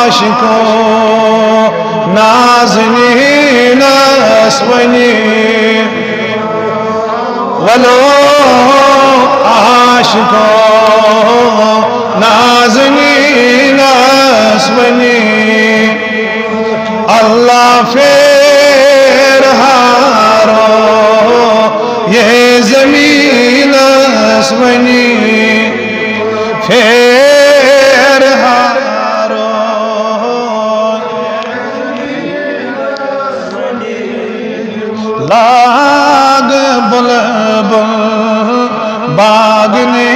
आशिको नाज़नीनस वनी वलो आशिको नाज़नीनस वनी अल्लाह फेर हारो ये ज़मीनस वनी फेर हारो लाग बुलबुल बागनी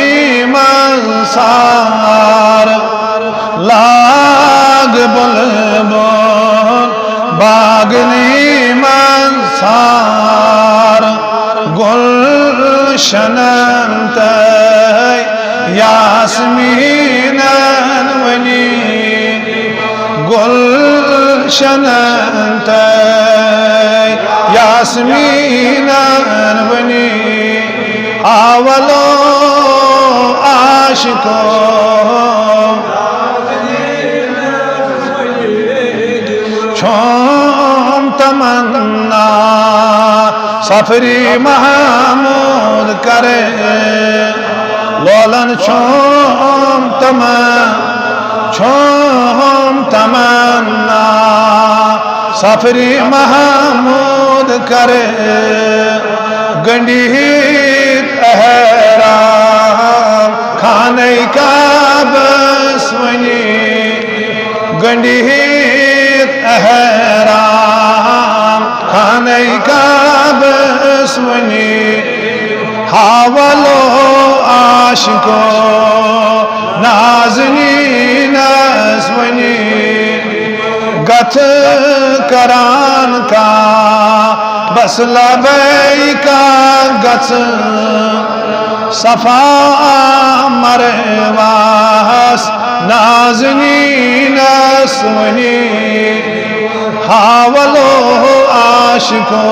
मंसार लाग बुलबुल बागनी मंसार गुलशनन तय यास्मीनन वनी गुलशनन तय यास्मीनन वनी आवलो आशिको छोम तमन्ना सफरी महमूद करे लोलन छोम तमन्ना सफरी महमूद करे गंडीत अहराम खाने का बसवनी गंडीत अहराम खाने का बसवनी हावलो आशिको नाज़नीनस वनी गथ करान का बस लबई का गथ सफा मरवास नाज़नीनस वनी हावलो आशिको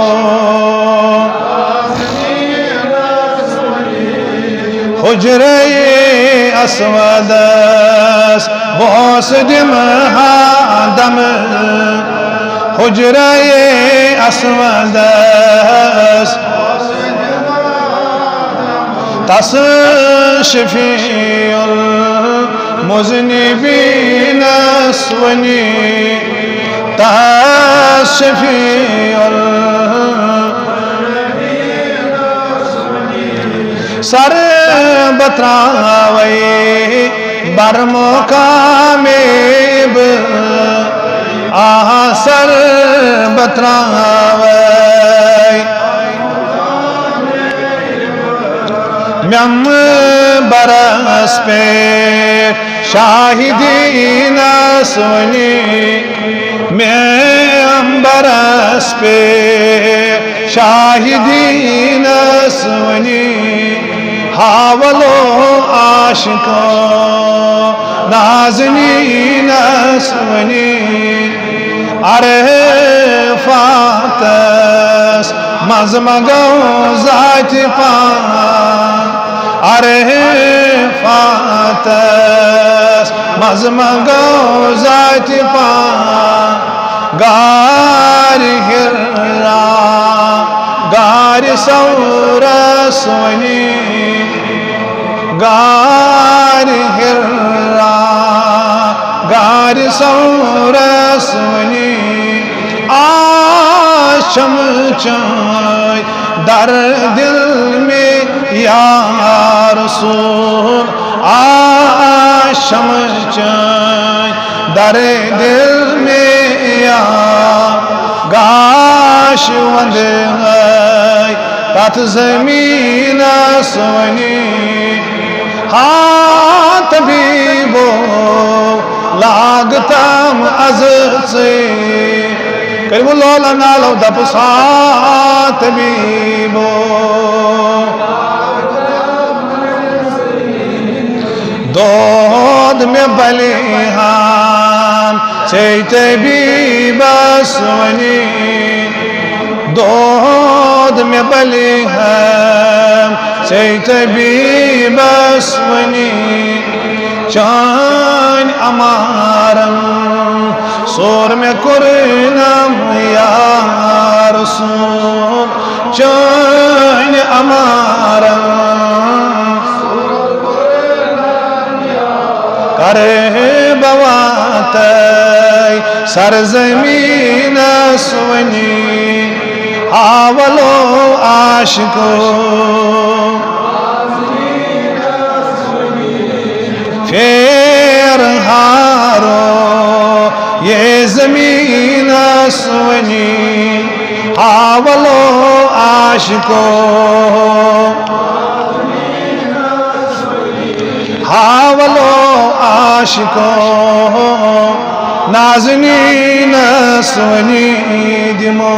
हुजरे अस्वदस बोसदिम हादम हुजरे अस्वदस तस शफीउल मुज़निबीन वनी तस शफीउल सर बतरावे बरमो कामेब आहा सर बतरावे म्यम बरस पे शाहिदीन सुनी म्यम बरस पे शाहिदीन सुनी हावलो आशिको नाज़नीनस वनी अरे फातस मजमगो जाति पान अरे फातस मजमगो जाति पान गारी हिर्रा गारी सौरस वनी गारी हिर्रा गारी सौरस वनी आशम चाय दर दिल में या रसूल आशम चाय दर दिल में या गाश वंद तथ ज़मीन सोनी हाथ भी वो लागतम अज़ से करीब लोला नालो दप साथ भी वो दोद में बलिहान चैते भी बसवनी दोद में बलिहान चैते भी बसवनी चान अमारम सोर में कुरनम या रसूल चान अमारा करे बवात सरजमीन सुवनी आवलो आशिको फेर हारो ये जमीन सुवनी आवलो आशिको हावलो आशिको नाज़नीन सुवनी दिमो